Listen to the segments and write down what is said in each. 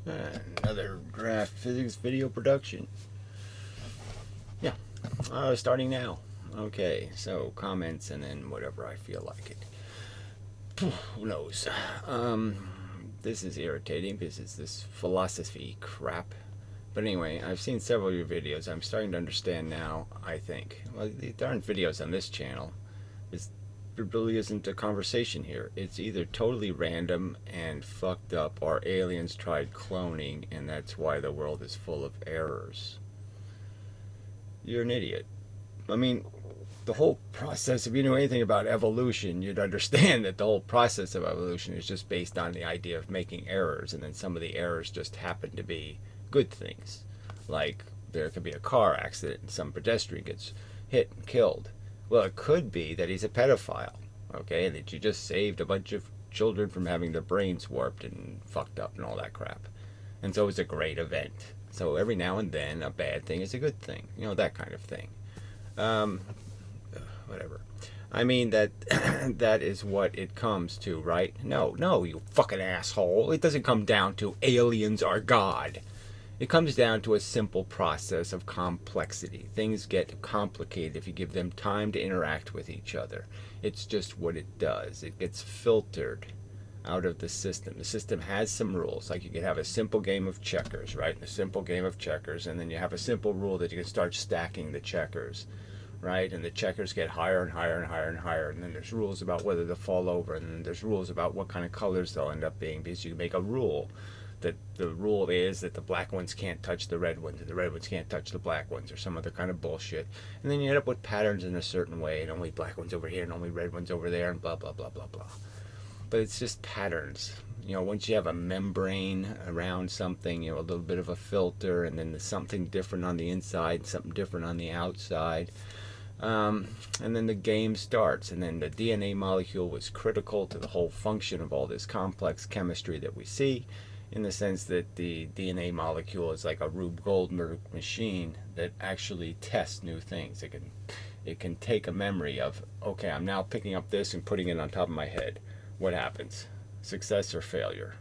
Another draft physics video production. Yeah, starting now. Okay, so comments and then whatever I feel like it. Who knows? This is irritating because it's this philosophy crap. But anyway, I've seen several of your videos. I'm starting to understand now, I think. Well, there aren't videos on this channel. There really isn't a conversation here. It's either totally random and fucked up, or aliens tried cloning, and that's why the world is full of errors. You're an idiot. I mean, the whole process, if you knew anything about evolution, you'd understand that the whole process of evolution is just based on the idea of making errors, and then some of the errors just happen to be good things. Like, there could be a car accident and some pedestrian gets hit and killed. Well, it could be that he's a pedophile, okay, and that you just saved a bunch of children from having their brains warped and fucked up and all that crap. And so it's a great event. So every now and then, a bad thing is a good thing. You know, that kind of thing. Um, Whatever. I mean, that that is what it comes to, right? No, you fucking asshole. It doesn't come down to aliens are God. It comes down to a simple process of complexity. Things get complicated if you give them time to interact with each other. It's just what it does. It gets filtered out of the system. The system has some rules, like you could have a simple game of checkers, right? A simple game of checkers, and then you have a simple rule that you can start stacking the checkers, right? And the checkers get higher and higher and higher and higher, and then there's rules about whether they'll fall over, and then there's rules about what kind of colors they'll end up being, because you make a rule that the rule is that the black ones can't touch the red ones and the red ones can't touch the black ones, or some other kind of bullshit. And then you end up with patterns in a certain way, and only black ones over here and only red ones over there, and blah blah blah blah blah. But it's just patterns. You know, once you have a membrane around something, you know, a little bit of a filter, and then there's something different on the inside, something different on the outside, and then the game starts. And then the DNA molecule was critical to the whole function of all this complex chemistry that we see, in the sense that the DNA molecule is like a Rube Goldberg machine that actually tests new things. It can take a memory of, okay, I'm now picking up this and putting it on top of my head. What happens? Success or failure?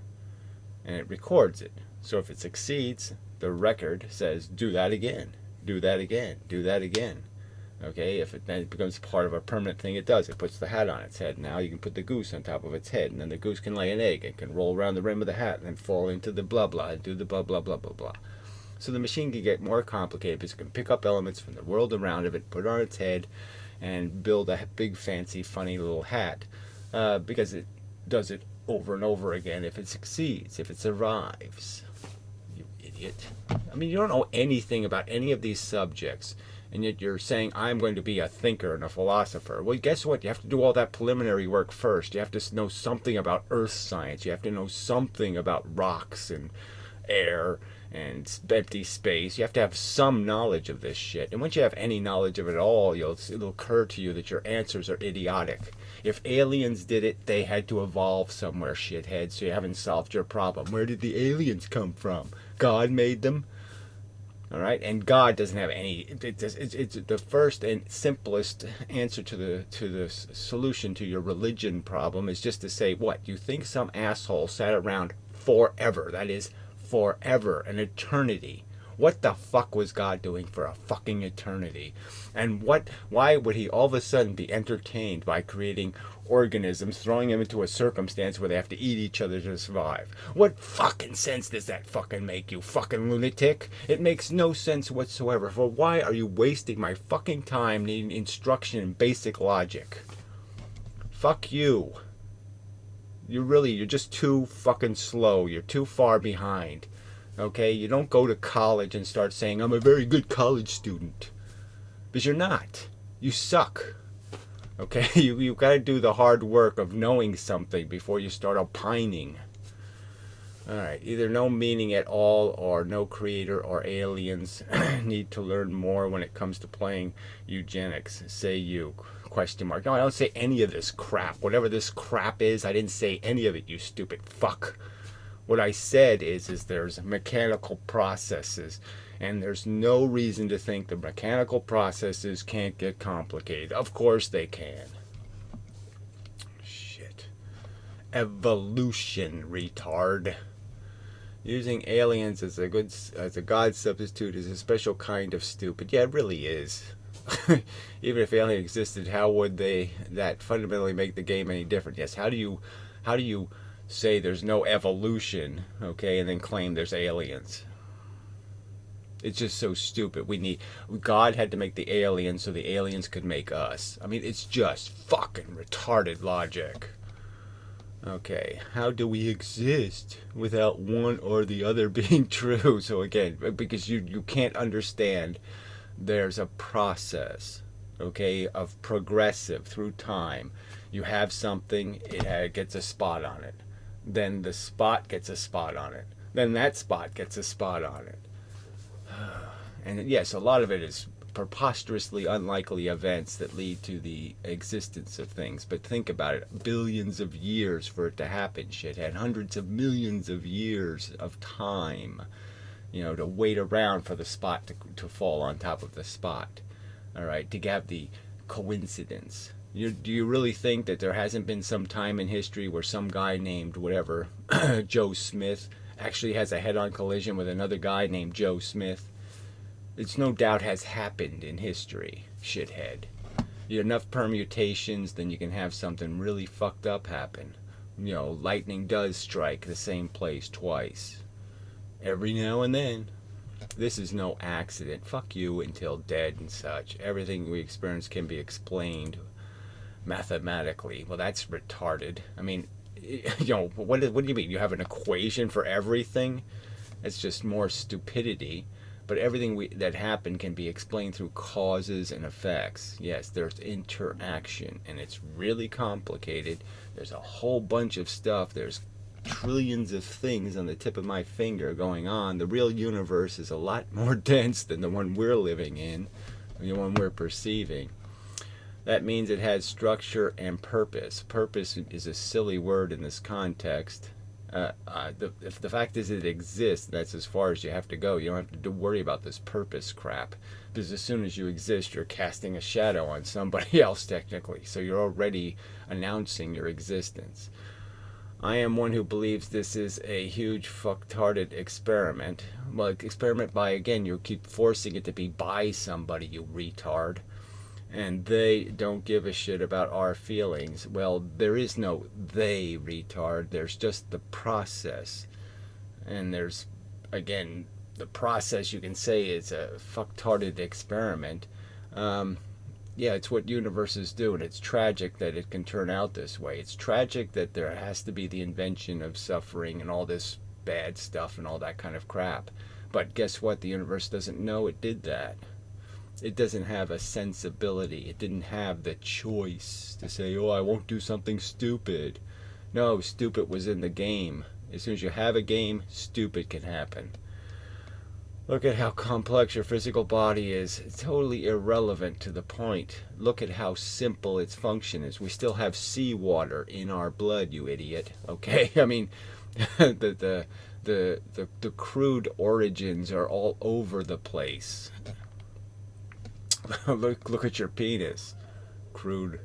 And it records it. So if it succeeds, the record says, do that again, do that again, do that again. Okay, if it then becomes part of a permanent thing, it does. It puts the hat on its head. Now you can put the goose on top of its head, and then the goose can lay an egg and can roll around the rim of the hat and then fall into the blah blah and do the blah blah blah blah blah. So the machine can get more complicated because it can pick up elements from the world around it, put it on its head, and build a big, fancy, funny little hat, because it does it over and over again if it succeeds, if it survives. You idiot. I mean, you don't know anything about any of these subjects, and yet you're saying, I'm going to be a thinker and a philosopher. Well, guess what? You have to do all that preliminary work first. You have to know something about earth science. You have to know something about rocks and air and empty space. You have to have some knowledge of this shit. And once you have any knowledge of it all, it'll occur to you that your answers are idiotic. If aliens did it, they had to evolve somewhere, shithead, so you haven't solved your problem. Where did the aliens come from? God made them? All right, and God doesn't have any. It's the first and simplest answer to the solution to your religion problem is just to say, what, you think some asshole sat around forever? That is forever, an eternity. What the fuck was God doing for a fucking eternity? And why would he all of a sudden be entertained by creating organisms, throwing them into a circumstance where they have to eat each other to survive? What fucking sense does that fucking make, you fucking lunatic? It makes no sense whatsoever. For why are you wasting my fucking time needing instruction in basic logic? Fuck you. You're just too fucking slow. You're too far behind. Okay, you don't go to college and start saying, I'm a very good college student. Because you're not. You suck. Okay, you've got to do the hard work of knowing something before you start opining. Alright, either no meaning at all or no creator or aliens need to learn more when it comes to playing eugenics. Say you. Question mark. No, I don't say any of this crap. Whatever this crap is, I didn't say any of it, you stupid fuck. What I said is there's mechanical processes, and there's no reason to think the mechanical processes can't get complicated. Of course they can. Shit. Evolution, retard. Using aliens as a god substitute is a special kind of stupid. Yeah, it really is. Even if alien existed, how would that fundamentally make the game any different? Yes, how do you say there's no evolution, okay, and then claim there's aliens? It's just so stupid. God had to make the aliens so the aliens could make us. I mean, it's just fucking retarded logic. Okay, how do we exist without one or the other being true? So again, because you can't understand, there's a process, okay, of progressive through time. You have something, it gets a spot on it. Then the spot gets a spot on it. Then that spot gets a spot on it. And yes, a lot of it is preposterously unlikely events that lead to the existence of things. But think about it, billions of years for it to happen, shithead. Hundreds of millions of years of time, to wait around for the spot to fall on top of the spot. All right, to have the coincidence. Do you really think that there hasn't been some time in history where some guy named whatever, Joe Smith, actually has a head-on collision with another guy named Joe Smith? It's no doubt has happened in history, shithead. You have enough permutations, then you can have something really fucked up happen. Lightning does strike the same place twice. Every now and then. This is no accident. Fuck you until dead and such. Everything we experience can be explained mathematically. Well, that's retarded. I mean, what do you mean? You have an equation for everything? It's just more stupidity. But everything that happened can be explained through causes and effects. Yes, there's interaction, and it's really complicated. There's a whole bunch of stuff. There's trillions of things on the tip of my finger going on. The real universe is a lot more dense than the one we're living in, the one we're perceiving. That means it has structure and purpose. Purpose is a silly word in this context. If the fact is it exists, that's as far as you have to go. You don't have to worry about this purpose crap, because as soon as you exist, you're casting a shadow on somebody else technically, so you're already announcing your existence. I am one who believes this is a huge fucktarded experiment. Well, experiment by, again, you keep forcing it to be by somebody, you retard. And they don't give a shit about our feelings. Well, there is no they, retard. There's just the process. And there's, again, the process you can say is a fucktarded experiment. Yeah, it's what universes do, and it's tragic that it can turn out this way. It's tragic that there has to be the invention of suffering and all this bad stuff and all that kind of crap. But guess what? The universe doesn't know it did that. It doesn't have a sensibility. It didn't have the choice to say, oh, I won't do something stupid. No, stupid was in the game. As soon as you have a game, stupid can happen. Look at how complex your physical body is. It's totally irrelevant to the point. Look at how simple its function is. We still have seawater in our blood, you idiot. Okay? I mean, the crude origins are all over the place. Look at your penis. Crude.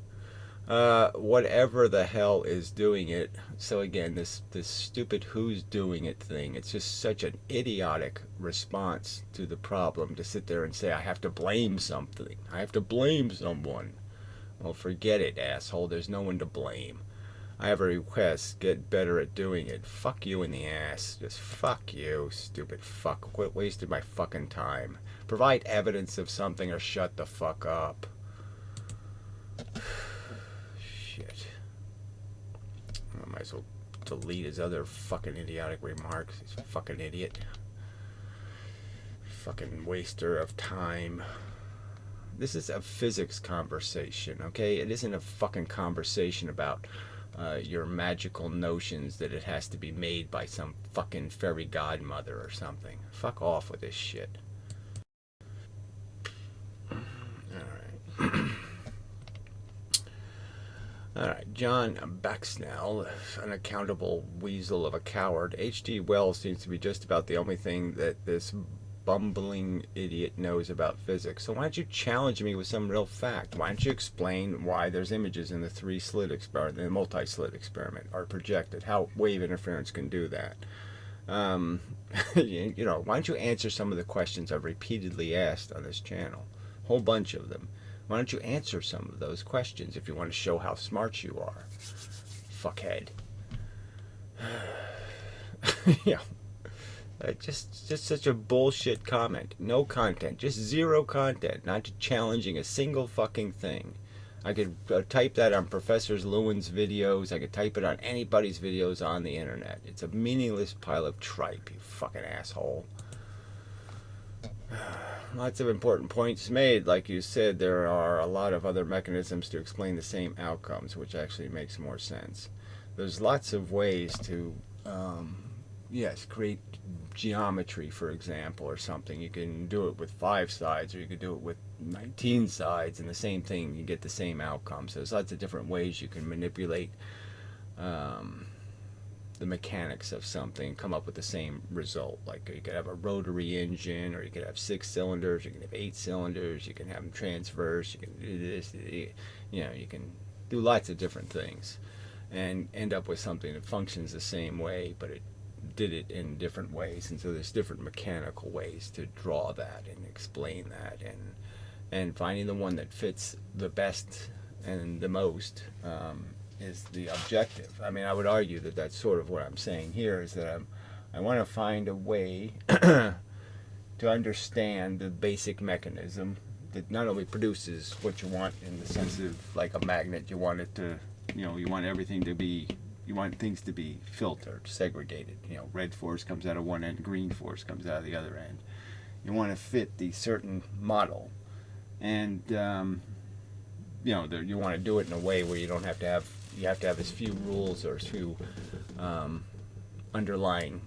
Whatever the hell is doing it. So again, this stupid who's doing it thing, it's just such an idiotic response to the problem to sit there and say, I have to blame something. I have to blame someone. Well, forget it, asshole. There's no one to blame. I have a request. Get better at doing it. Fuck you in the ass. Just fuck you, stupid fuck. Quit wasting my fucking time. Provide evidence of something or shut the fuck up. Shit. I might as well delete his other fucking idiotic remarks. He's a fucking idiot. Fucking waster of time. This is a physics conversation, okay? It isn't a fucking conversation about your magical notions that it has to be made by some fucking fairy godmother or something. Fuck off with this shit. Alright, John Baxnell, unaccountable weasel of a coward. H.G. Wells seems to be just about the only thing that this bumbling idiot knows about physics. So why don't you challenge me with some real fact? Why don't you explain why there's images in the multi-slit experiment are projected? How wave interference can do that? You know, why don't you answer some of the questions I've repeatedly asked on this channel? A whole bunch of them. Why don't you answer some of those questions if you want to show how smart you are? Fuckhead. Yeah. Just such a bullshit comment. No content. Just zero content. Not challenging a single fucking thing. I could type that on Professor Lewin's videos. I could type it on anybody's videos on the internet. It's a meaningless pile of tripe, you fucking asshole. Lots of important points made. Like you said, there are a lot of other mechanisms to explain the same outcomes, which actually makes more sense. There's lots of ways to, yes, create geometry, for example, or something. You can do it with 5 sides, or you could do it with 19 sides, and the same thing, you get the same outcome. So there's lots of different ways you can manipulate the mechanics of something, come up with the same result. Like you could have a rotary engine, or you could have 6 cylinders, you can have 8 cylinders, you can have them transverse, you can do this, you know, you can do lots of different things and end up with something that functions the same way, but it did it in different ways. And so there's different mechanical ways to draw that and explain that, and finding the one that fits the best and the most is the objective. I mean, I would argue that that's sort of what I'm saying here, is that I want to find a way to understand the basic mechanism that not only produces what you want in the sense of like a magnet. You want it to, you know, you want everything to be, you want things to be filtered, segregated. You know, red force comes out of one end, green force comes out of the other end. You want to fit the certain model, and you know, you want to do it in a way where you don't have to have, you have to have as few rules or as few underlying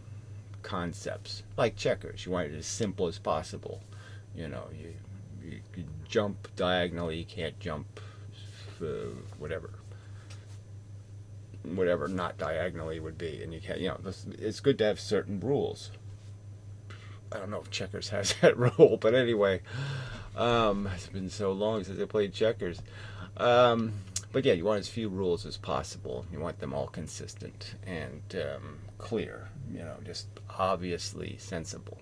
concepts. Like checkers, you want it as simple as possible. You know, you jump diagonally, you can't jump whatever not diagonally would be, and you can't, you know, it's good to have certain rules. I don't know if checkers has that rule, but anyway, it's been so long since I played checkers. But yeah, you want as few rules as possible. You want them all consistent and clear, you know, just obviously sensible.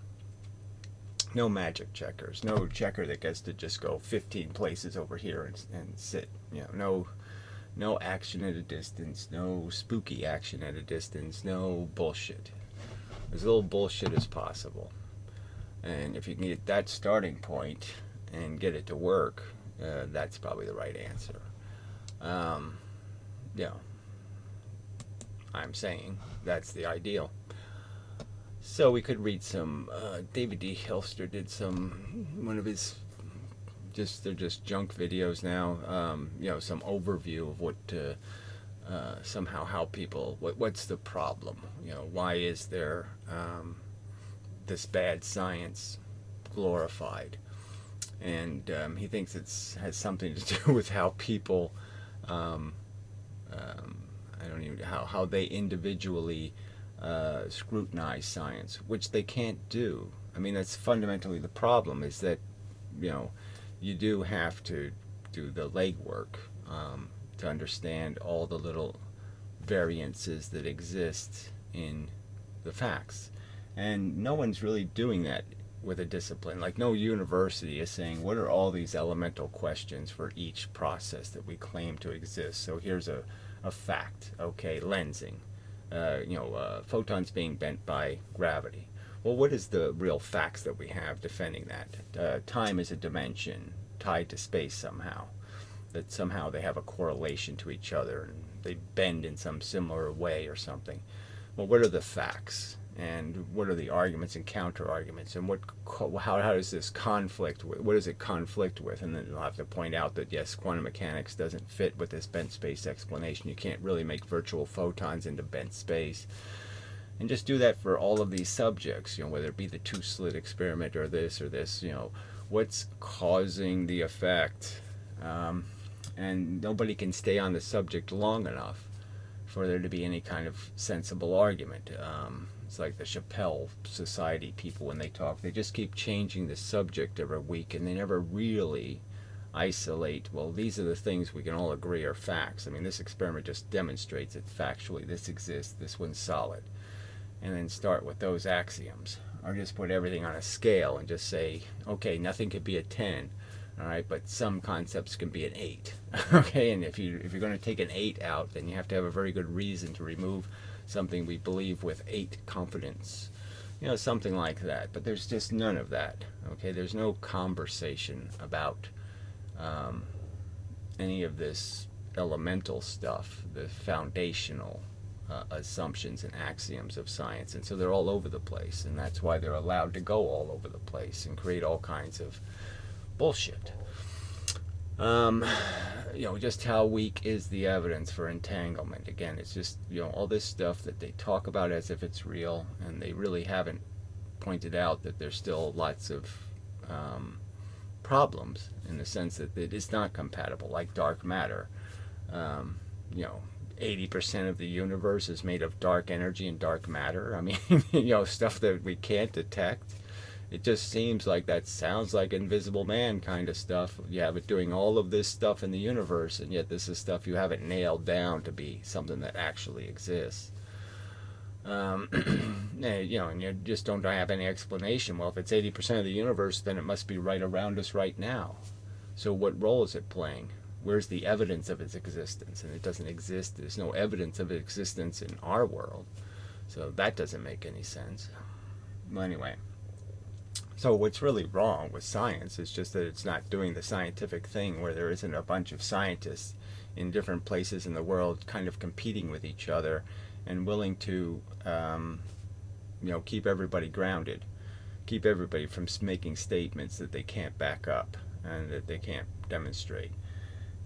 No magic checkers. No checker that gets to just go 15 places over here and sit. You know, no action at a distance. No spooky action at a distance. No bullshit. As little bullshit as possible. And if you can get that starting point and get it to work, that's probably the right answer. Yeah, I'm saying that's the ideal. So we could read some, David D. Hilster did one of his, they're just junk videos now, you know, some overview of what, somehow how people, what's the problem, you know, why is there, this bad science glorified? And he thinks has something to do with how people, I don't even how they individually scrutinize science, which they can't do. I mean, that's fundamentally the problem, is that, you know, you do have to do the legwork to understand all the little variances that exist in the facts. And no one's really doing that with a discipline. Like, no university is saying, what are all these elemental questions for each process that we claim to exist? So here's a fact, okay, lensing, you know, photons being bent by gravity. Well, what is the real facts that we have defending that? Time is a dimension tied to space somehow, that somehow they have a correlation to each other and they bend in some similar way or something. Well, what are the facts? And what are the arguments and counter arguments, and how does this conflict with, what does it conflict with? And then you'll have to point out that yes, quantum mechanics doesn't fit with this bent space explanation. You can't really make virtual photons into bent space. And just do that for all of these subjects, you know, whether it be the 2-slit experiment or this, you know, what's causing the effect? And nobody can stay on the subject long enough for there to be any kind of sensible argument. It's like the Chappelle Society people, when they talk, they just keep changing the subject every week, and they never really isolate, well, these are the things we can all agree are facts. I mean, this experiment just demonstrates it factually. This exists. This one's solid. and then start with those axioms, or just put everything on a scale and just say, okay, nothing could be a 10, all right, but some concepts can be an 8. Okay, and if you're going to take an 8 out, then you have to have a very good reason to remove something we believe with 8 confidence, something like that. But there's just none of that. Okay, there's no conversation about any of this elemental stuff, the foundational assumptions and axioms of science, and so they're all over the place, and that's why they're allowed to go all over the place and create all kinds of bullshit. Just how weak is the evidence for entanglement? Again, it's just, all this stuff that they talk about as if it's real, and they really haven't pointed out that there's still lots of problems in the sense that it is not compatible, like dark matter. 80% of the universe is made of dark energy and dark matter. I mean, stuff that we can't detect. It just seems like that sounds like Invisible Man kind of stuff. You have it doing all of this stuff in the universe, and yet this is stuff you haven't nailed down to be something that actually exists. And you just don't have any explanation. Well, if it's 80% of the universe, then it must be right around us right now. So what role is it playing? Where's the evidence of its existence? And it doesn't exist. There's no evidence of its existence in our world. So that doesn't make any sense. Well, anyway. So what's really wrong with science is just that it's not doing the scientific thing where there isn't a bunch of scientists in different places in the world kind of competing with each other and willing to, keep everybody grounded, keep everybody from making statements that they can't back up and that they can't demonstrate.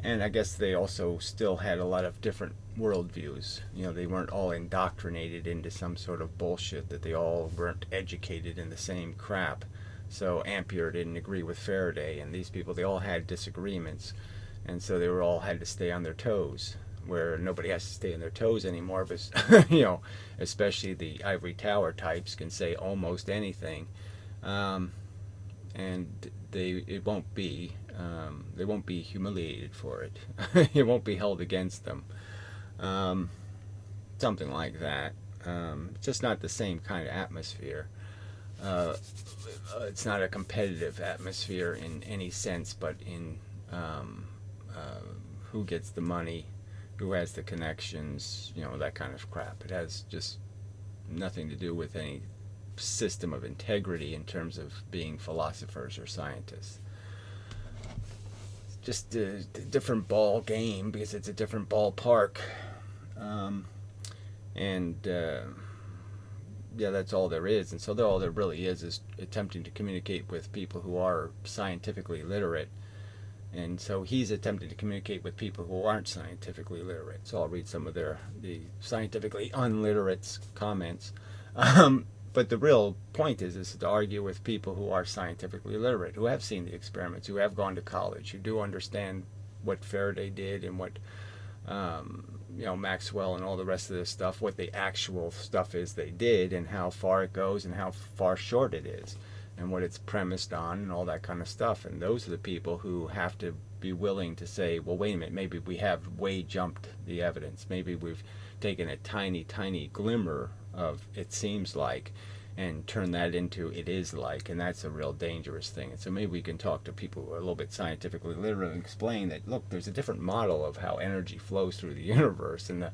And I guess they also still had a lot of different worldviews. They weren't all indoctrinated into some sort of bullshit, that they all weren't educated in the same crap. So Ampere didn't agree with Faraday, and these people, they all had disagreements. And so they all had to stay on their toes, where nobody has to stay on their toes anymore, but, especially the ivory tower types can say almost anything. And they won't be humiliated for it. It won't be held against them. Something like that. It's just not the same kind of atmosphere. It's not a competitive atmosphere in any sense, but in who gets the money, who has the connections, that kind of crap. It has just nothing to do with any system of integrity in terms of being philosophers or scientists. It's just a different ball game because it's a different ballpark. That's all there is. And so all there really is attempting to communicate with people who are scientifically literate. And so he's attempting to communicate with people who aren't scientifically literate. So I'll read some of the scientifically unliterate's comments. But the real point is to argue with people who are scientifically literate, who have seen the experiments, who have gone to college, who do understand what Faraday did and what Maxwell and all the rest of this stuff, what the actual stuff is they did, and how far it goes and how far short it is, and what it's premised on and all that kind of stuff. And those are the people who have to be willing to say, well, wait a minute, maybe we have way jumped the evidence. Maybe we've taken a tiny, tiny glimmer of it seems like and turn that into it is like, and that's a real dangerous thing. And so maybe we can talk to people who are a little bit scientifically literate and explain that, look, there's a different model of how energy flows through the universe, and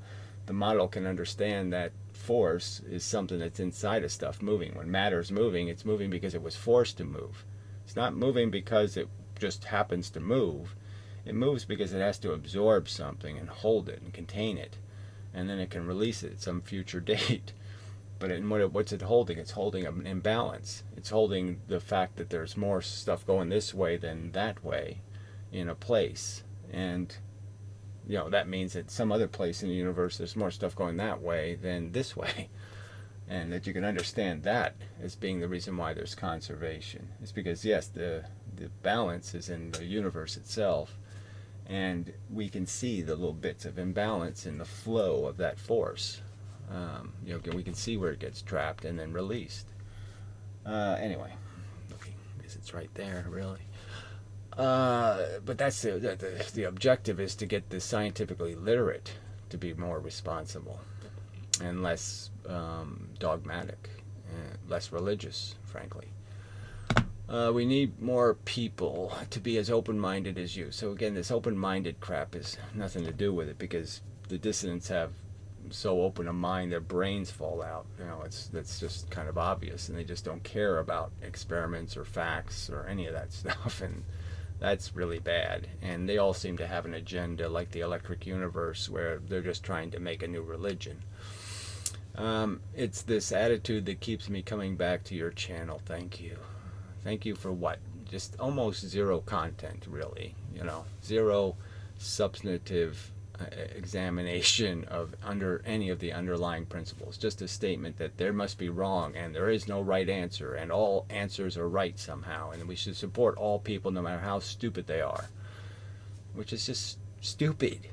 the model can understand that force is something that's inside of stuff moving. When matter's moving, it's moving because it was forced to move. It's not moving because it just happens to move. It moves because it has to absorb something and hold it and contain it, and then it can release it at some future date. But what's it holding? It's holding an imbalance. It's holding the fact that there's more stuff going this way than that way in a place. And, that means that some other place in the universe there's more stuff going that way than this way. And that you can understand that as being the reason why there's conservation. It's because, yes, the balance is in the universe itself. And we can see the little bits of imbalance in the flow of that force. We can see where it gets trapped and then released. Anyway, okay, I guess it's right there, really. But that's the objective, is to get the scientifically literate to be more responsible. and less dogmatic, less religious, frankly. We need more people to be as open-minded as you. So again, this open-minded crap has nothing to do with it, because the dissidents have so open a mind their brains fall out. That's just kind of obvious, and they just don't care about experiments or facts or any of that stuff, and that's really bad. And they all seem to have an agenda, like the electric universe, where they're just trying to make a new religion. It's this attitude that keeps me coming back to your channel. Thank you. Thank you for what? Just almost zero content, really. Zero substantive examination of any of the underlying principles. Just a statement that there must be wrong and there is no right answer, and all answers are right somehow, and we should support all people no matter how stupid they are, which is just stupid.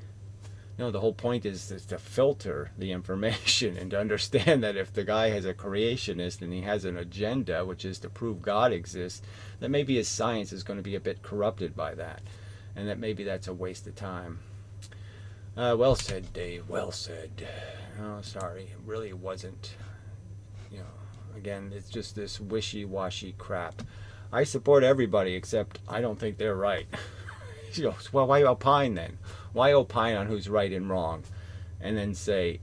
The whole point is to filter the information and to understand that if the guy has a creationist and he has an agenda, which is to prove God exists, that maybe his science is going to be a bit corrupted by that, and that maybe that's a waste of time. Well said, Dave. Well said. Oh, sorry. It really wasn't. Again, it's just this wishy-washy crap. I support everybody, except I don't think they're right. Well, why opine then? Why opine on who's right and wrong, and then say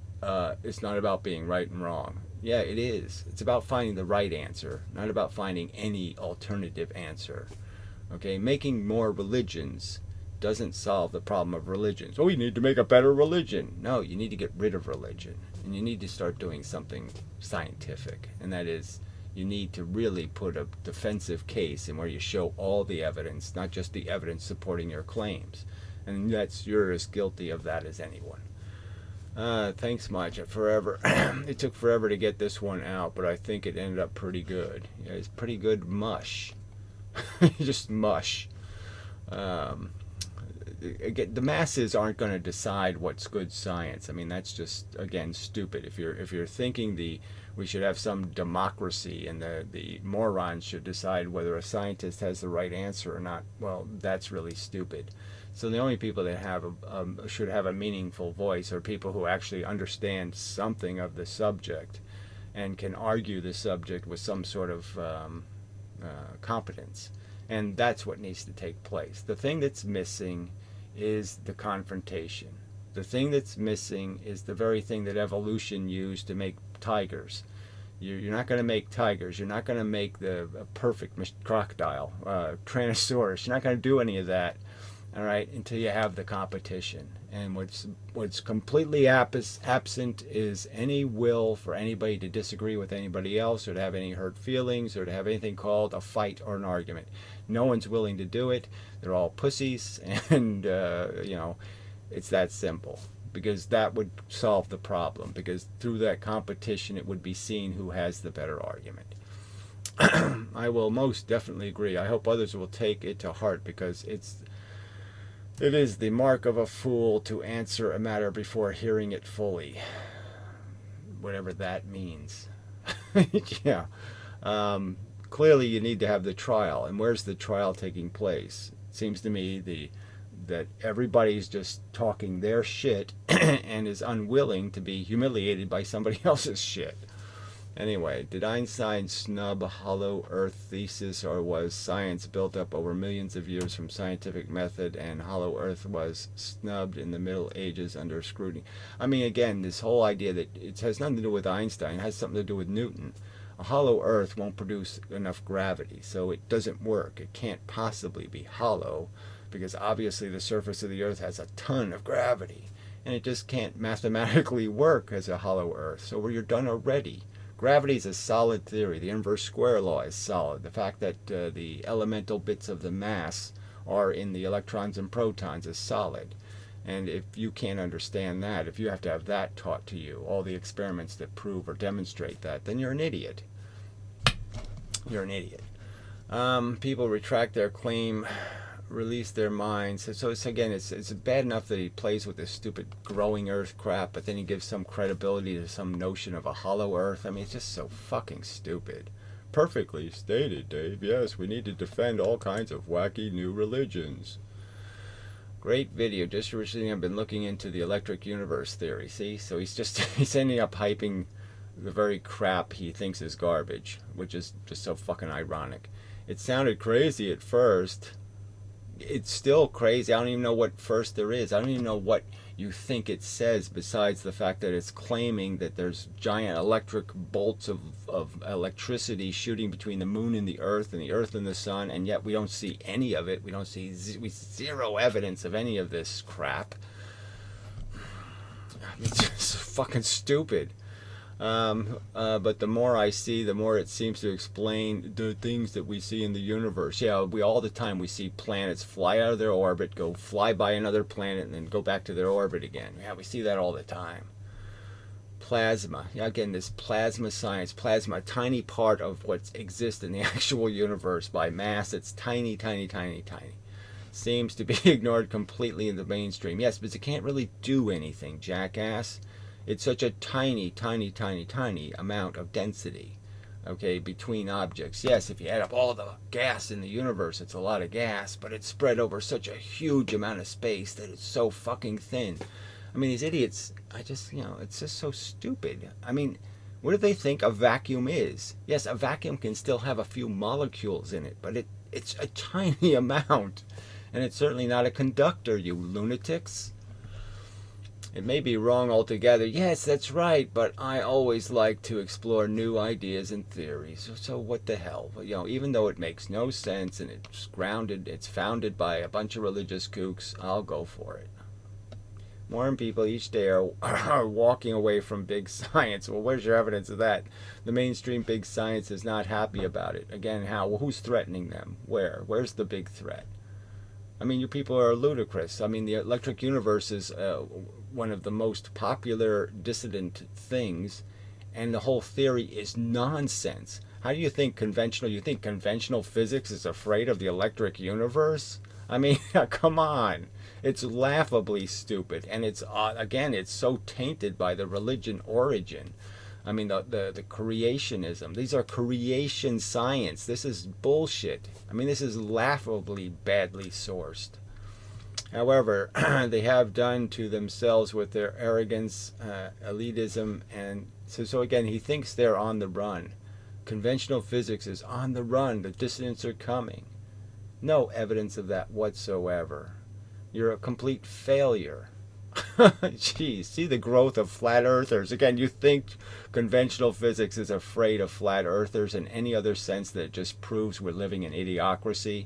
it's not about being right and wrong? Yeah, it is. It's about finding the right answer, not about finding any alternative answer. Okay, making more religions doesn't solve the problem of religions. Oh, we need to make a better religion. No, you need to get rid of religion, and you need to start doing something scientific, and that is, you need to really put a defensive case in where you show all the evidence, not just the evidence supporting your claims. And you're as guilty of that as anyone. Thanks much. It took forever to get this one out, but I think it ended up pretty good. It's pretty good mush. Just mush. Again, the masses aren't going to decide what's good science. I mean, that's just, again, stupid. If you're thinking we should have some democracy and the morons should decide whether a scientist has the right answer or not, well, that's really stupid. So the only people that should have a meaningful voice are people who actually understand something of the subject and can argue the subject with some sort of competence. And that's what needs to take place. The thing that's missing is the confrontation. The thing that's missing is the very thing that evolution used to make tigers. You're not going to make tigers. You're not going to make the perfect crocodile, Tyrannosaurus. You're not going to do any of that, all right, until you have the competition. And what's completely absent is any will for anybody to disagree with anybody else, or to have any hurt feelings, or to have anything called a fight or an argument. No one's willing to do it. They're all pussies, and it's that simple. Because that would solve the problem. Because through that competition, it would be seen who has the better argument. I will most definitely agree. I hope others will take it to heart, because it is the mark of a fool to answer a matter before hearing it fully. Whatever that means. Yeah. Clearly, you need to have the trial. And where's the trial taking place? It seems to me that everybody's just talking their shit and is unwilling to be humiliated by somebody else's shit. Anyway, did Einstein snub hollow earth thesis, or was science built up over millions of years from scientific method and hollow earth was snubbed in the Middle Ages under scrutiny? I mean, again, this whole idea that it has nothing to do with Einstein, it has something to do with Newton. A hollow earth won't produce enough gravity, so it doesn't work. It can't possibly be hollow, because obviously the surface of the earth has a ton of gravity, and it just can't mathematically work as a hollow earth. So you're done already. Gravity is a solid theory. The inverse square law is solid. The fact that the elemental bits of the mass are in the electrons and protons is solid. And if you can't understand that, if you have to have that taught to you, all the experiments that prove or demonstrate that, then you're an idiot. You're an idiot. People retract their claim, release their minds. So it's bad enough that he plays with this stupid growing earth crap, but then he gives some credibility to some notion of a hollow earth. I mean, it's just so fucking stupid. Perfectly stated, Dave. Yes, we need to defend all kinds of wacky new religions. Great video. Just recently I've been looking into the electric universe theory. See? So he's ending up hyping the very crap he thinks is garbage, which is just so fucking ironic. It sounded crazy at first. It's still crazy. I don't even know what first there is. I don't even know what you think it says besides the fact that it's claiming that there's giant electric bolts of electricity shooting between the moon and the earth and the sun, and yet we don't see any of it. We don't see zero evidence of any of this crap. It's just fucking stupid. But the more I see, the more it seems to explain the things that we see in the universe. Yeah, all the time we see planets fly out of their orbit, go fly by another planet, and then go back to their orbit again. Yeah, we see that all the time. Plasma. Yeah, again, this plasma science. Plasma, a tiny part of what exists in the actual universe by mass. It's tiny, tiny, tiny, tiny. Seems to be ignored completely in the mainstream. Yes, but it can't really do anything, jackass. It's such a tiny, tiny, tiny, tiny amount of density, okay, between objects. Yes, if you add up all the gas in the universe, it's a lot of gas, but it's spread over such a huge amount of space that it's so fucking thin. I mean, these idiots, it's just so stupid. I mean, what do they think a vacuum is? Yes, a vacuum can still have a few molecules in it, but it's a tiny amount. And it's certainly not a conductor, you lunatics. It may be wrong altogether. Yes, that's right, but I always like to explore new ideas and theories. So what the hell? Even though it makes no sense and it's founded by a bunch of religious kooks, I'll go for it. More people each day are walking away from big science. Well, where's your evidence of that? The mainstream big science is not happy about it. Again, how? Well, who's threatening them? Where? Where's the big threat? I mean, you people are ludicrous. I mean, the electric universe is one of the most popular dissident things, and the whole theory is nonsense. How do you think conventional physics is afraid of the electric universe? I mean, come on. It's laughably stupid, and it's so tainted by the religion origin. I mean, the creationism. These are creation science. This is bullshit. I mean, this is laughably badly sourced. However, they have done to themselves with their arrogance, elitism, and so again, he thinks they're on the run. Conventional physics is on the run. The dissidents are coming. No evidence of that whatsoever. You're a complete failure. Jeez, see the growth of flat earthers. Again, you think conventional physics is afraid of flat earthers in any other sense that it just proves we're living in idiocracy?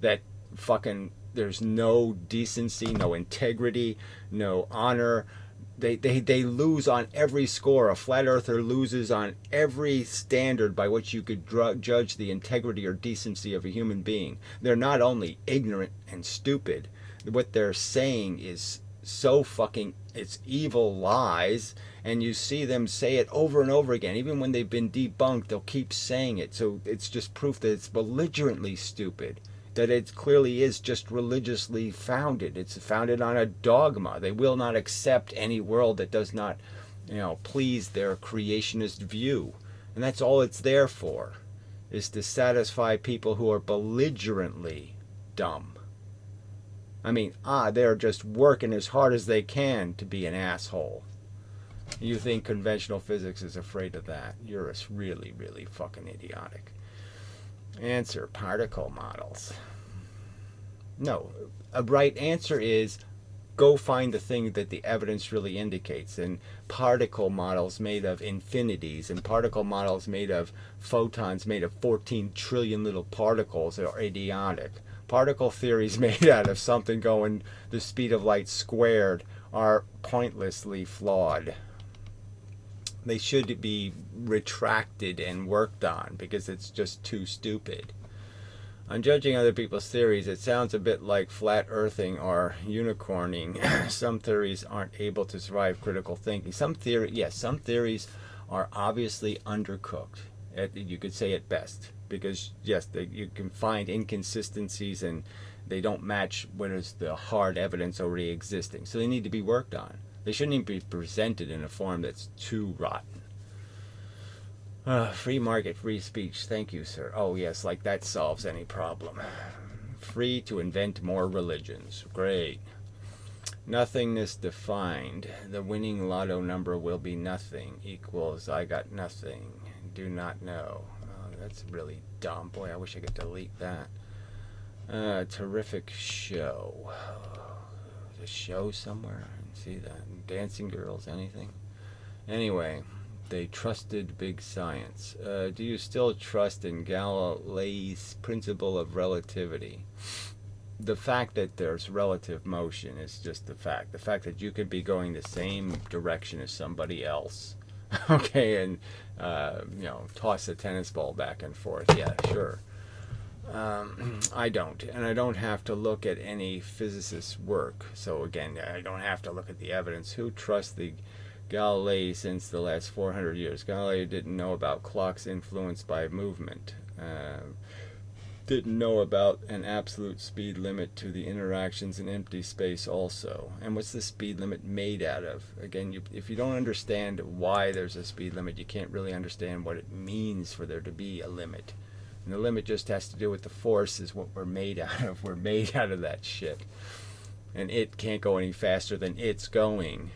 That fucking there's no decency, no integrity, no honor. They lose on every score. A flat earther loses on every standard by which you could judge the integrity or decency of a human being. They're not only ignorant and stupid, what they're saying is so fucking, it's evil lies, and you see them say it over and over again. Even when they've been debunked, they'll keep saying it. So it's just proof that it's belligerently stupid, that it clearly is just religiously founded. It's founded on a dogma. They will not accept any world that does not, please their creationist view. And that's all it's there for, is to satisfy people who are belligerently dumb. I mean, they're just working as hard as they can to be an asshole. You think conventional physics is afraid of that? You're really, really fucking idiotic. Answer, particle models. No, a right answer is go find the thing that the evidence really indicates. And particle models made of infinities and particle models made of photons made of 14 trillion little particles are idiotic. Particle theories made out of something going the speed of light squared are pointlessly flawed. They should be retracted and worked on because it's just too stupid. On judging other people's theories, it sounds a bit like flat earthing or unicorning. Some theories aren't able to survive critical thinking. Some theories are obviously undercooked. You could say it best. Because, yes, you can find inconsistencies and they don't match what is the hard evidence already existing. So they need to be worked on. They shouldn't even be presented in a form that's too rotten. Free market, free speech. Thank you, sir. Oh, yes, like that solves any problem. Free to invent more religions. Great. Nothingness defined. The winning lotto number will be nothing equals I got nothing. Do not know. Oh, that's really dumb. Boy, I wish I could delete that. Terrific show. The show somewhere? I didn't see that. Dancing girls, anything? Anyway, they trusted big science. Do you still trust in Galileo's principle of relativity? The fact that there's relative motion is just the fact. The fact that you could be going the same direction as somebody else, okay, and toss a tennis ball back and forth. Yeah, sure. I don't, and I don't have to look at any physicist's work. So again, I don't have to look at the evidence. Who trusts the Galilei since the last 400 years? Galilei didn't know about clocks influenced by movement. Didn't know about an absolute speed limit to the interactions in empty space also. And what's the speed limit made out of? Again, if you don't understand why there's a speed limit, you can't really understand what it means for there to be a limit. And the limit just has to do with the force is what we're made out of. We're made out of that shit. And it can't go any faster than it's going.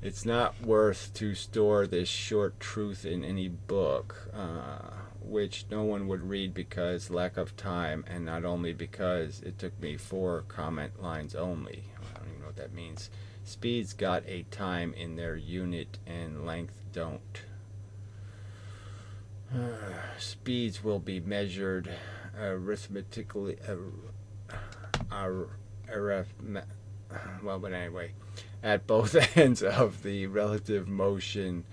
It's not worth to store this short truth in any book, which no one would read because lack of time, and not only because it took me 4 comment lines only. I don't even know what that means. Speeds got a time in their unit and length don't. Speeds will be measured arithmetically. But anyway, at both ends of the relative motion,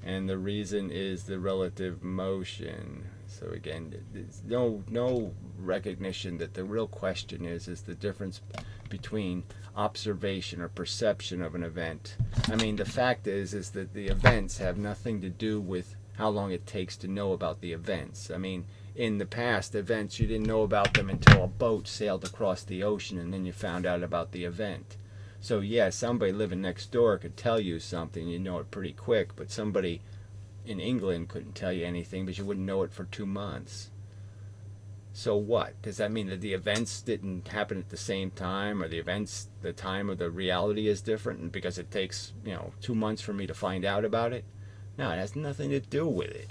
and the reason is the relative motion. So again, there's no recognition that the real question is the difference between observation or perception of an event. I mean, the fact is that the events have nothing to do with how long it takes to know about the events. I mean, in the past events, you didn't know about them until a boat sailed across the ocean, and then you found out about the event. So yeah, somebody living next door could tell you something, you know it pretty quick, but somebody in England couldn't tell you anything, but you wouldn't know it for 2 months. So what? Does that mean that the events didn't happen at the same time, or the time of the reality is different, and because it takes, 2 months for me to find out about it? No, it has nothing to do with it.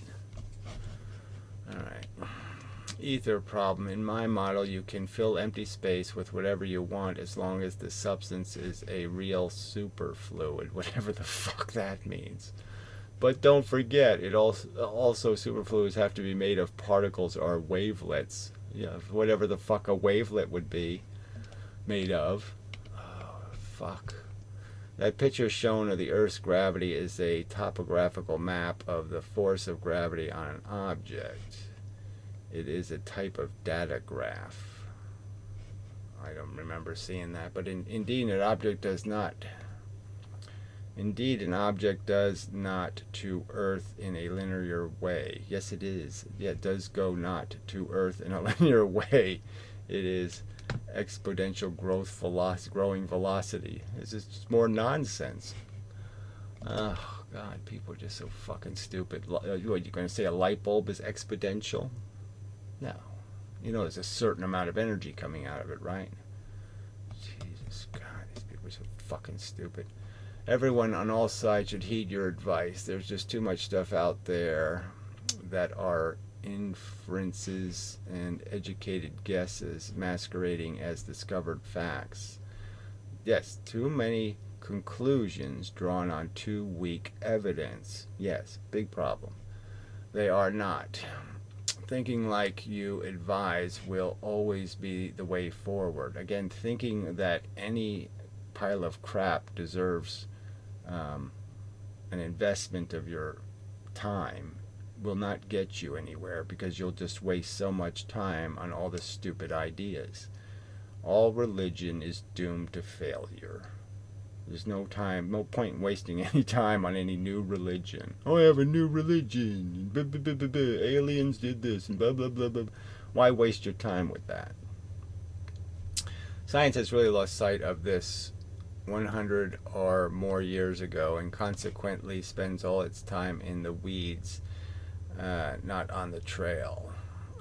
Alright. Ether problem. In my model, you can fill empty space with whatever you want as long as the substance is a real superfluid, whatever the fuck that means. But don't forget, it also superfluids have to be made of particles or wavelets. Whatever the fuck a wavelet would be made of. Oh, fuck. That picture shown of the Earth's gravity is a topographical map of the force of gravity on an object. It is a type of data graph. I don't remember seeing that, but indeed an object does not to Earth in a linear way. Yes, it is. Yeah, it does go not to Earth in a linear way. It is exponential growing velocity. It's just more nonsense. Oh God, people are just so fucking stupid. What, you're going to say a light bulb is exponential? No. There's a certain amount of energy coming out of it, right? Jesus God, these people are so fucking stupid. Everyone on all sides should heed your advice. There's just too much stuff out there that are inferences and educated guesses masquerading as discovered facts. Yes, too many conclusions drawn on too weak evidence. Yes, big problem. They are not. Thinking like you advise will always be the way forward. Again, thinking that any pile of crap deserves an investment of your time will not get you anywhere, because you'll just waste so much time on all the stupid ideas. All religion is doomed to failure. There's no point in wasting any time on any new religion. Oh, I have a new religion. Blah, blah, blah, blah, blah. Aliens did this and blah, blah, blah, blah. Why waste your time with that? Science has really lost sight of this 100 or more years ago, and consequently spends all its time in the weeds, not on the trail.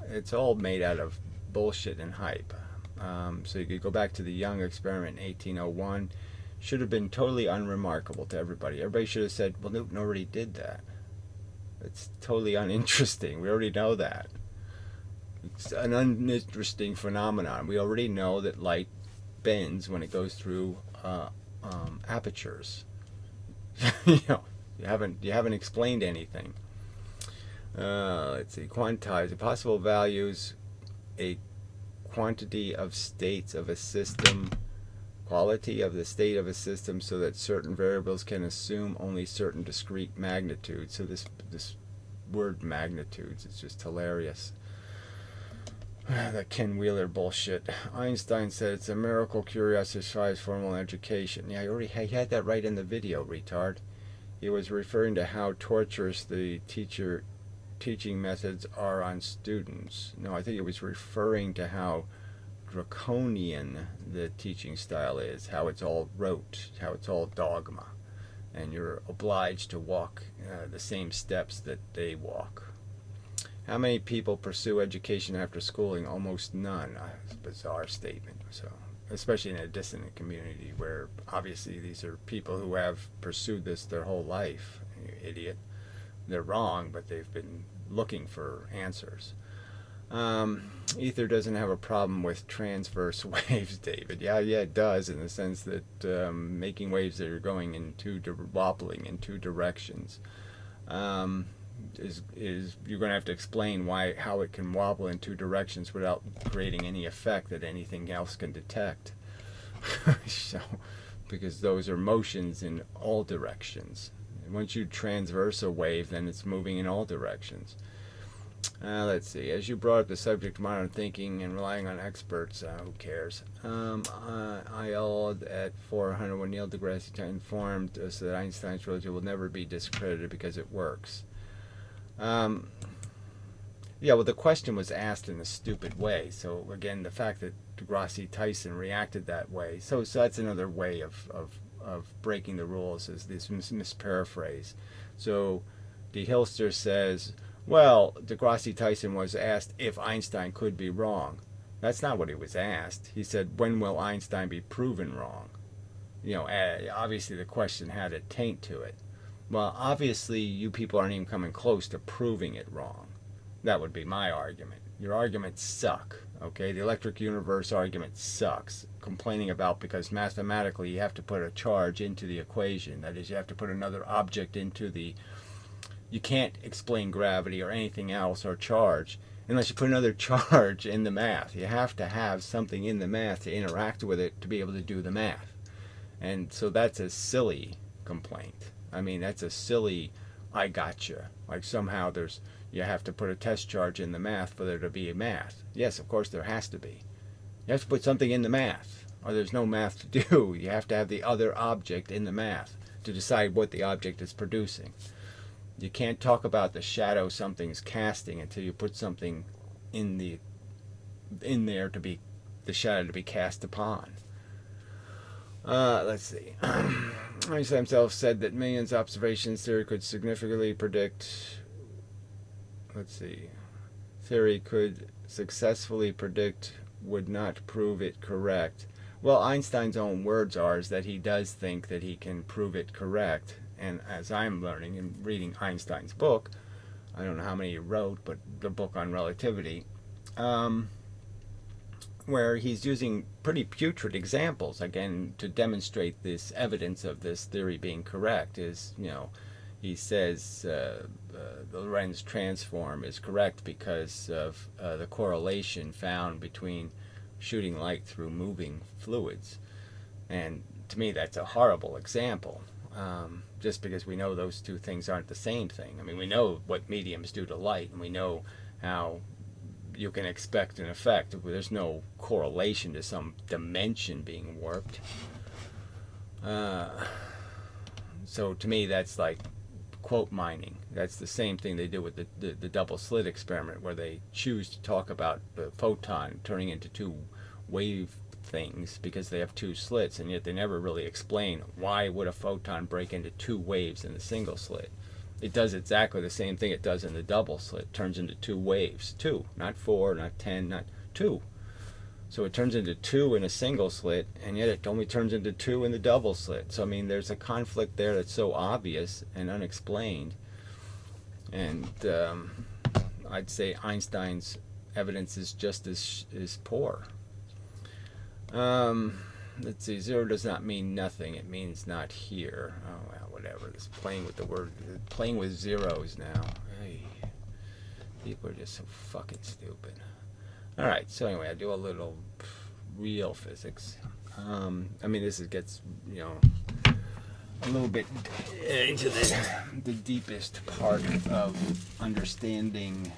It's all made out of bullshit and hype. So you could go back to the Young experiment in 1801. Should have been totally unremarkable to everybody. Everybody should have said, well, Newton already did that. It's totally uninteresting. We already know that. It's an uninteresting phenomenon. We already know that light bends when it goes through apertures. You know, you haven't explained anything. Let's see. Quantize the possible values, a quantity of states of a system, quality of the state of a system, so that certain variables can assume only certain discrete magnitudes. So this word magnitudes is just hilarious. That Ken Wheeler bullshit. Einstein said it's a miracle curiosity survives formal education. Yeah, he had that right in the video, retard. He was referring to how torturous the teaching methods are on students. No, I think it was referring to how draconian the teaching style is, how it's all rote, how it's all dogma, and you're obliged to walk the same steps that they walk. How many people pursue education after schooling? Almost none. It's a bizarre statement. So, especially in a dissonant community where obviously these are people who have pursued this their whole life. You idiot. They're wrong, but they've been looking for answers. Ether doesn't have a problem with transverse waves, David. Yeah, it does, in the sense that making waves that are going wobbling in two directions. Is you're going to have to explain how it can wobble in two directions without creating any effect that anything else can detect. So, because those are motions in all directions. Once you transverse a wave, then it's moving in all directions. Let's see. As you brought up the subject of modern thinking and relying on experts, who cares? I yelled at 400 when Neil deGrasse informed us that Einstein's religion will never be discredited because it works. Yeah, well, the question was asked in a stupid way. So again, the fact that deGrasse Tyson reacted that way, so that's another way of breaking the rules, is this misparaphrase. So De Hilster says, well, deGrasse Tyson was asked if Einstein could be wrong. That's not what he was asked. He said, when will Einstein be proven wrong? You know, obviously the question had a taint to it. Well, obviously you people aren't even coming close to proving it wrong. That would be my argument. Your arguments suck, okay? The electric universe argument sucks. Complaining about because mathematically you have to put a charge into the equation. That is, you have to put another object into the... You can't explain gravity or anything else or charge unless you put another charge in the math. You have to have something in the math to interact with it to be able to do the math. And so that's a silly complaint. I mean, that's a silly, I gotcha. Like somehow you have to put a test charge in the math for there to be a math. Yes, of course there has to be. You have to put something in the math, or there's no math to do. You have to have the other object in the math to decide what the object is producing. You can't talk about the shadow something's casting until you put something in there to be the shadow to be cast upon. Let's see. Einstein himself said that millions of observations theory could significantly predict. Theory could successfully predict would not prove it correct. Well, Einstein's own words are is that he does think that he can prove it correct. And as I'm learning and reading Einstein's book, I don't know how many he wrote, but the book on relativity, where he's using pretty putrid examples, again, to demonstrate this evidence of this theory being correct, is, he says the Lorentz transform is correct because of the correlation found between shooting light through moving fluids. And to me, that's a horrible example. Just because we know those two things aren't the same thing. I mean, we know what mediums do to light, and we know how you can expect an effect. There's no correlation to some dimension being warped. So to me, that's like quote mining. That's the same thing they do with the double slit experiment, where they choose to talk about the photon turning into two wave things because they have two slits, and yet they never really explain why would a photon break into two waves in the single slit. It does exactly the same thing it does in the double slit. It turns into two waves. Two, not 4, not 10, not 2. So it turns into 2 in a single slit, and yet it only turns into 2 in the double slit. So I mean, there's a conflict there that's so obvious and unexplained. And I'd say Einstein's evidence is just as poor. Let's see. 0 does not mean nothing. It means not here. Oh well, whatever. This playing with the word, playing with zeros now. Hey, people are just so fucking stupid. All right. So anyway, I do a little real physics. I mean, this gets a little bit into the deepest part of understanding.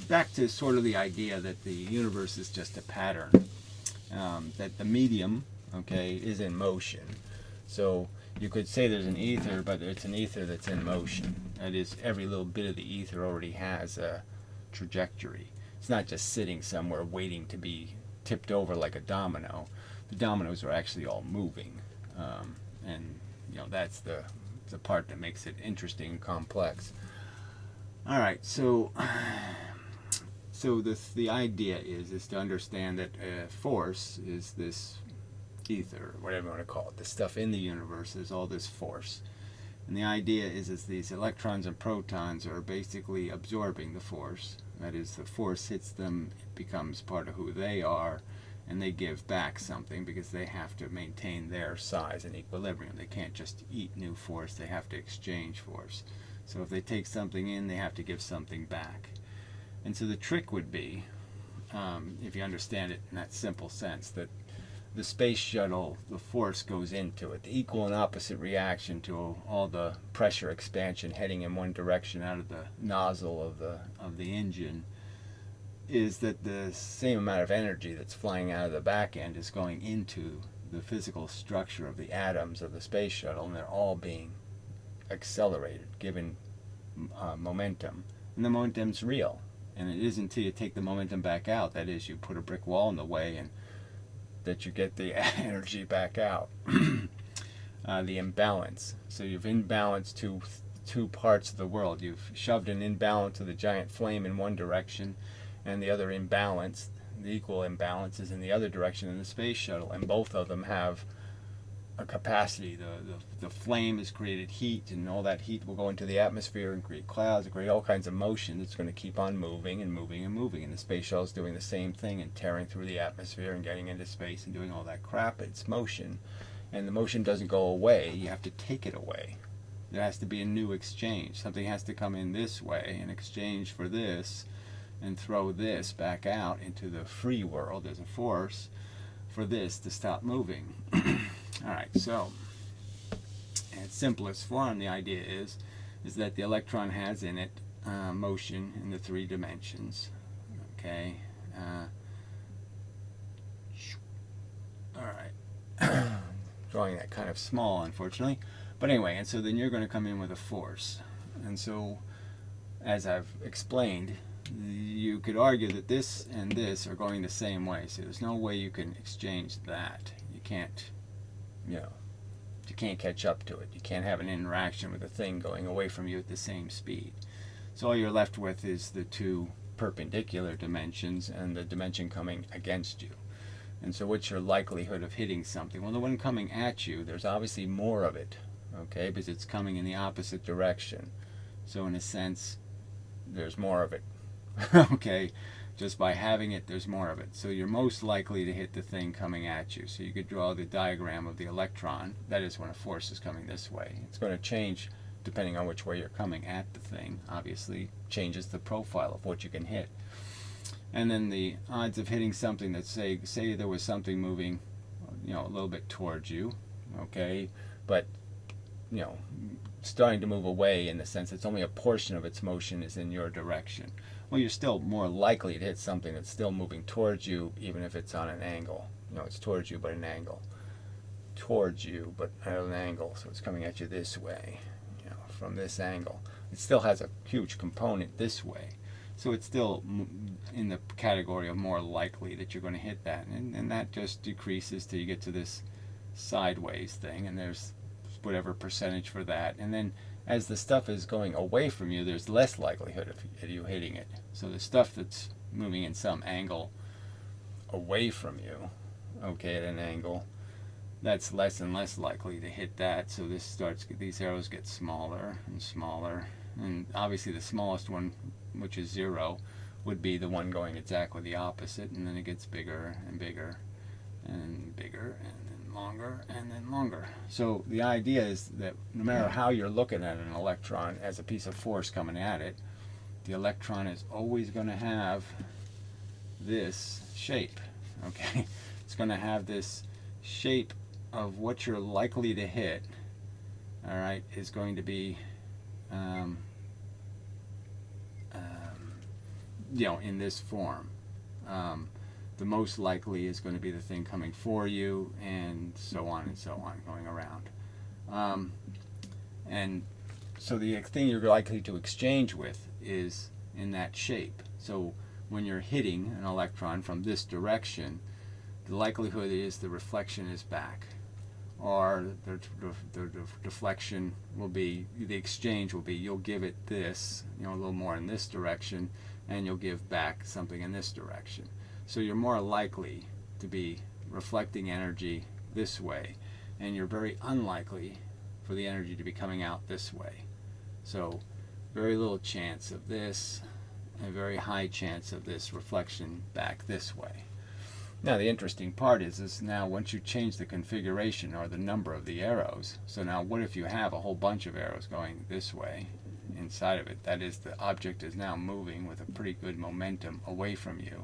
Back to sort of the idea that the universe is just a pattern, that the medium, okay, is in motion. So you could say there's an ether, but it's an ether that's in motion. That is, every little bit of the ether already has a trajectory. It's not just sitting somewhere waiting to be tipped over like a domino. The dominoes are actually all moving, and that's the part that makes it interesting and complex. All right, so the idea is to understand that force is this ether, whatever you want to call it, the stuff in the universe is all this force. And the idea is these electrons and protons are basically absorbing the force. That is, the force hits them, it becomes part of who they are, and they give back something because they have to maintain their size and equilibrium. They can't just eat new force, they have to exchange force. So if they take something in, they have to give something back. And so the trick would be, if you understand it in that simple sense, that the space shuttle, the force goes into it. The equal and opposite reaction to all the pressure expansion heading in one direction out of the nozzle of the engine is that the same amount of energy that's flying out of the back end is going into the physical structure of the atoms of the space shuttle, and they're all being accelerated, given momentum. And the momentum's real. And it isn't until you take the momentum back out, that is, you put a brick wall in the way, and that you get the energy back out. The imbalance. So you've imbalanced two parts of the world. You've shoved an imbalance of the giant flame in one direction, and the other imbalance, the equal imbalance, is in the other direction in the space shuttle. And both of them have a capacity. The flame has created heat, and all that heat will go into the atmosphere and create clouds and create all kinds of motion that's going to keep on moving and moving and moving. And the space shuttle is doing the same thing and tearing through the atmosphere and getting into space and doing all that crap. It's motion, and the motion doesn't go away. You have to take it away. There has to be a new exchange. Something has to come in this way in exchange for this, and throw this back out into the free world as a force for this to stop moving. Alright, so in its simplest form, the idea is that the electron has in it motion in the 3 dimensions. Okay. Alright. Drawing that kind of small, unfortunately. But anyway, and so then you're going to come in with a force. And so, as I've explained, you could argue that this and this are going the same way. So there's no way you can exchange that. You can't, you can't catch up to it. You can't have an interaction with a thing going away from you at the same speed. So all you're left with is the 2 perpendicular dimensions and the dimension coming against you. And so what's your likelihood of hitting something? Well, the one coming at you, there's obviously more of it, okay, because it's coming in the opposite direction. So in a sense, there's more of it. Okay, just by having it, there's more of it. So you're most likely to hit the thing coming at you. So you could draw the diagram of the electron. That is when a force is coming this way. It's going to change depending on which way you're coming at the thing. Obviously, changes the profile of what you can hit. And then the odds of hitting something that say there was something moving, a little bit towards you, okay, but starting to move away in the sense it's only a portion of its motion is in your direction. Well, you're still more likely to hit something that's still moving towards you, even if it's on an angle. It's towards you, but an angle. Towards you, but at an angle. So it's coming at you this way, from this angle. It still has a huge component this way. So it's still in the category of more likely that you're going to hit that. And that just decreases till you get to this sideways thing, and there's whatever percentage for that. And then as the stuff is going away from you, there's less likelihood of you hitting it. So the stuff that's moving in some angle away from you, okay, at an angle, that's less and less likely to hit that. So these arrows get smaller and smaller, and obviously the smallest one, which is 0, would be the one going exactly the opposite, and then it gets bigger and bigger and bigger and then longer and then longer. So the idea is that no matter how you're looking at an electron as a piece of force coming at it, the electron is always going to have this shape, okay? It's going to have this shape of what you're likely to hit, all right, is going to be in this form. The most likely is going to be the thing coming for you, and so on, going around. And so the thing you're likely to exchange with is in that shape. So when you're hitting an electron from this direction, the likelihood is the reflection is back, or the deflection will be, the exchange will be, you'll give it this, a little more in this direction, and you'll give back something in this direction. So you're more likely to be reflecting energy this way, and you're very unlikely for the energy to be coming out this way. So very little chance of this, and a very high chance of this reflection back this way. Now the interesting part is now once you change the configuration or the number of the arrows, so now what if you have a whole bunch of arrows going this way inside of it? That is, the object is now moving with a pretty good momentum away from you.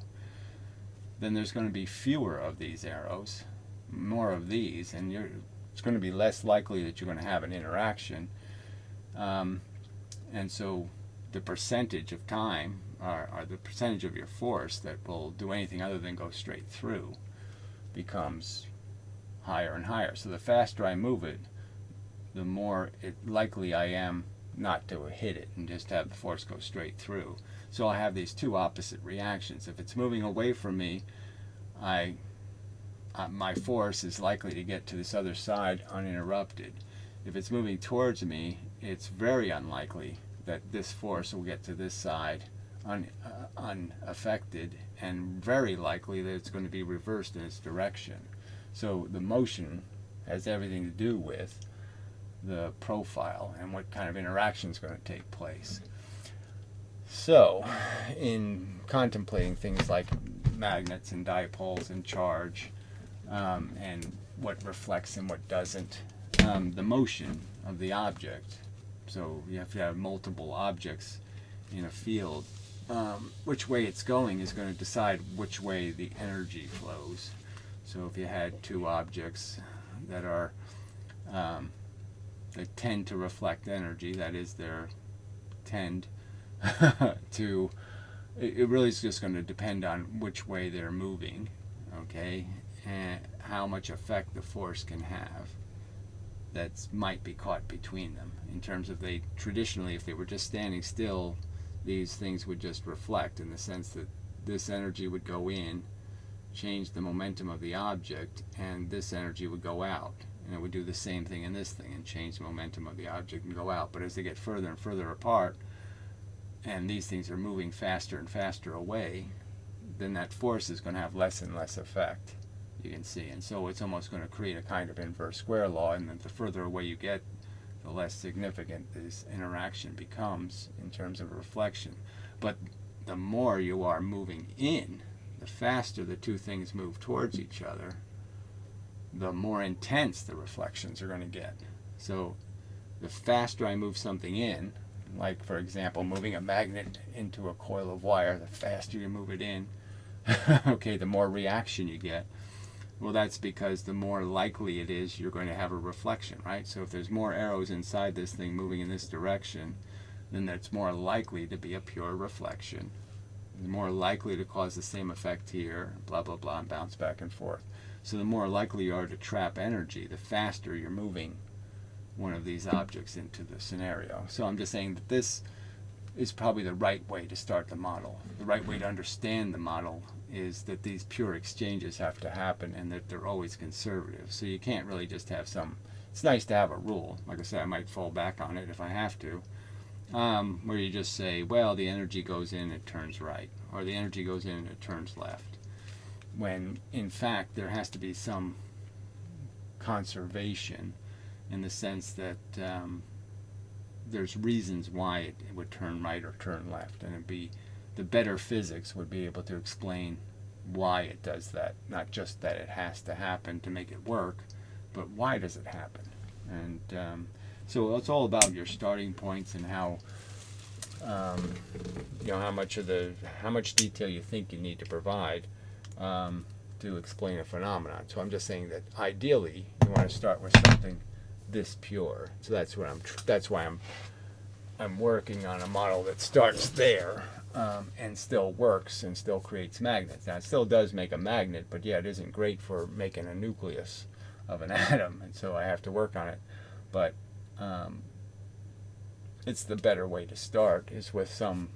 Then there's going to be fewer of these arrows, more of these, and it's going to be less likely that you're going to have an interaction. And so the percentage of time, or the percentage of your force that will do anything other than go straight through, becomes higher and higher. So the faster I move it, the more likely I am not to hit it and just have the force go straight through. So I have these two opposite reactions. If it's moving away from me, my force is likely to get to this other side uninterrupted. If it's moving towards me, it's very unlikely that this force will get to this side unaffected, and very likely that it's going to be reversed in its direction. So the motion has everything to do with the profile and what kind of interaction is going to take place. So in contemplating things like magnets and dipoles and charge, and what reflects and what doesn't, the motion of the object, so you have to have multiple objects in a field, which way it's going is going to decide which way the energy flows. So if you had two objects that are that tend to reflect energy, that is, they tend to, it really is just going to depend on which way they're moving, okay, and how much effect the force can have that might be caught between them. In terms of, they traditionally, if they were just standing still, these things would just reflect, in the sense that this energy would go in, change the momentum of the object, and this energy would go out, and it would do the same thing in this thing and change the momentum of the object and go out. But as they get further and further apart, and these things are moving faster and faster away, then that force is going to have less and less effect, you can see. And so it's almost going to create a kind of inverse square law, and that the further away you get, the less significant this interaction becomes in terms of reflection. But the more you are moving in, the faster the two things move towards each other, the more intense the reflections are going to get. So the faster I move something in, like for example moving a magnet into a coil of wire, the faster you move it in, okay, the more reaction you get. Well, that's because the more likely it is you're going to have a reflection, right? So if there's more arrows inside this thing moving in this direction, then that's more likely to be a pure reflection. It's more likely to cause the same effect here, blah, blah, blah, and bounce back and forth. So the more likely you are to trap energy, the faster you're moving one of these objects into the scenario. So I'm just saying that this is probably the right way to start the model. The right way to understand the model is that these pure exchanges have to happen, and that they're always conservative. So you can't really just have some it's nice to have a rule. Like I said, I might fall back on it if I have to, where you just say, well, the energy goes in, it turns right, or the energy goes in and it turns left, when in fact there has to be some conservation in the sense that there's reasons why it would turn right or turn left, and it'd be the better physics would be able to explain why it does that, not just that it has to happen to make it work, but why does it happen. And so it's all about your starting points and how how much detail you think you need to provide to explain a phenomenon. So I'm just saying that ideally you want to start with something this pure. So that's why I'm working on a model that starts there and still works and still creates magnets. Now it still does make a magnet, but yeah, it isn't great for making a nucleus of an atom, and so I have to work on it. But it's the better way to start, is with some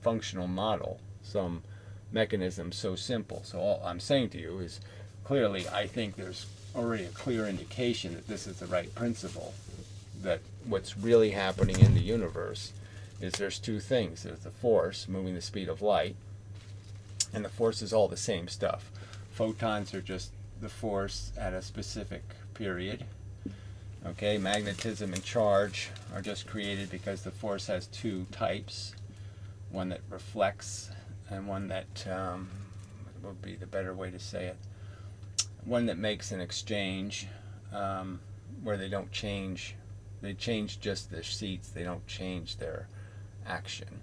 functional model, some mechanism so simple. So all I'm saying to you is, clearly I think there's already a clear indication that this is the right principle, that what's really happening in the universe is there's two things. There's the force moving the speed of light, and the force is all the same stuff. Photons are just the force at a specific period. Okay, magnetism and charge are just created because the force has two types, one that reflects and one that, what would be the better way to say it, one that makes an exchange where they don't change, they change just their seats, they don't change their action,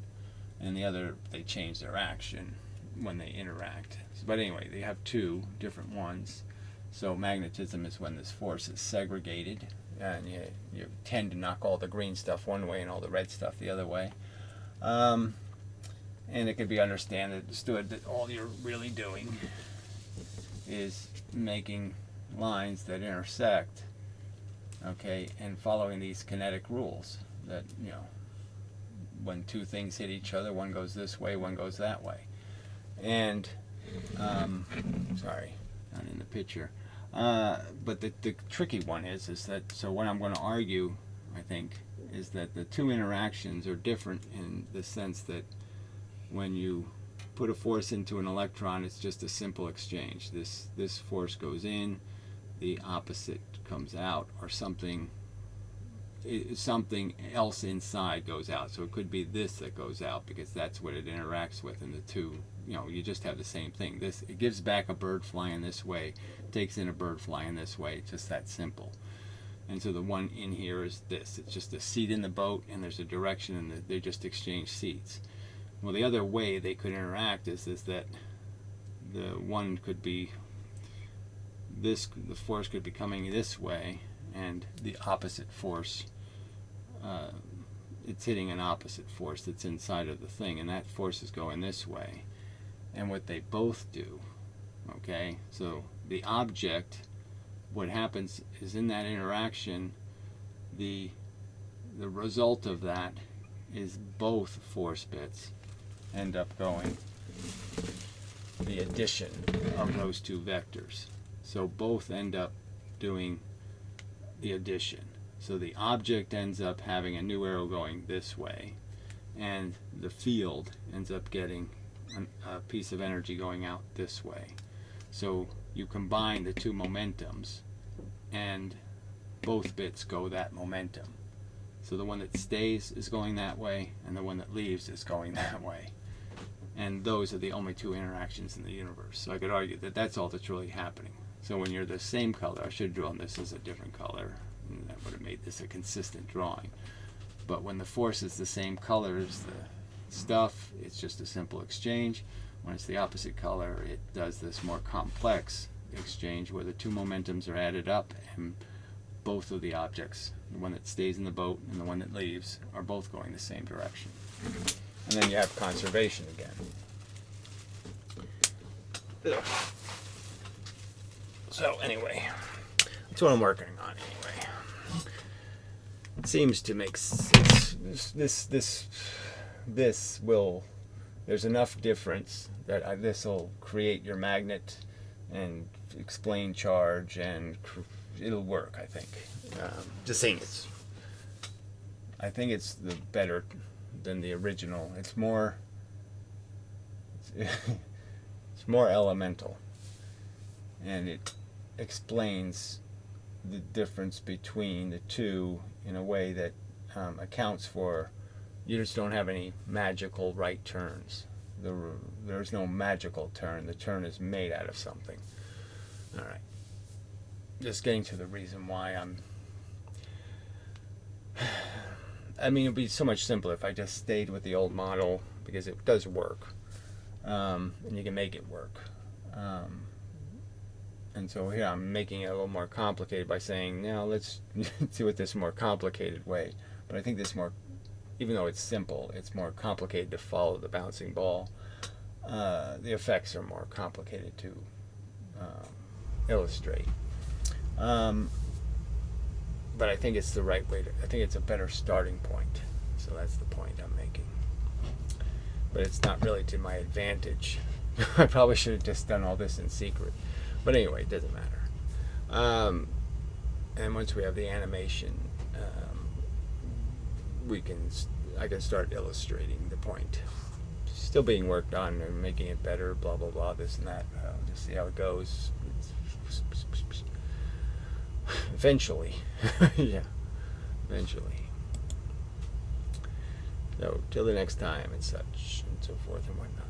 and the other, they change their action when they interact. But anyway, they have two different ones. So magnetism is when this force is segregated, and you tend to knock all the green stuff one way and all the red stuff the other way. And it could be understood that all you're really doing is making lines that intersect, okay, and following these kinetic rules that, when two things hit each other, one goes this way, one goes that way. And, sorry, not in the picture. But the tricky one is that, so what I'm going to argue, I think, is that the two interactions are different in the sense that when you put a force into an electron, it's just a simple exchange. This force goes in, the opposite comes out, or something else inside goes out. So it could be this that goes out because that's what it interacts with, and the two, you just have the same thing. It gives back a bird flying this way, takes in a bird flying this way, just that simple. And so the one in here is this. It's just a seat in the boat, and there's a direction, and they just exchange seats. Well, the other way they could interact is that the one could be this, the force could be coming this way, and the opposite force, it's hitting an opposite force that's inside of the thing, and that force is going this way. And what they both do, okay, so the object, what happens is in that interaction, the result of that is both force bits end up going the addition of those two vectors. So both end up doing the addition. So the object ends up having a new arrow going this way, and the field ends up getting a piece of energy going out this way. So you combine the two momentums, and both bits go that momentum. So the one that stays is going that way, and the one that leaves is going that way. And those are the only two interactions in the universe. So I could argue that that's all that's really happening. So when you're the same color, I should have drawn this as a different color, and that would have made this a consistent drawing. But when the force is the same color as the stuff, it's just a simple exchange. When it's the opposite color, it does this more complex exchange where the two momentums are added up, and both of the objects, the one that stays in the boat and the one that leaves, are both going the same direction. And then you have conservation again. Ugh. So anyway, that's what I'm working on anyway. It seems to make sense. This will, there's enough difference that this will create your magnet and explain charge and it'll work, I think. Just saying I think it's the better than the original. It's more it's more elemental, and it explains the difference between the two in a way that accounts for you just don't have any magical right turns. There's no magical turn. The turn is made out of something. All right. Just getting to the reason why I mean, it'd be so much simpler if I just stayed with the old model, because it does work, and you can make it work. And so here I'm making it a little more complicated by saying, now let's do it this more complicated way. But I think this more, even though it's simple, it's more complicated to follow the bouncing ball. The effects are more complicated to illustrate. But I think it's the right way I think it's a better starting point. So that's the point I'm making. But it's not really to my advantage. I probably should have just done all this in secret. But anyway, it doesn't matter. And once we have the animation, I can start illustrating the point. Still being worked on and making it better, blah, blah, blah, this and that. Just see how it goes. Eventually. Yeah, eventually. So, till the next time and such and so forth and whatnot.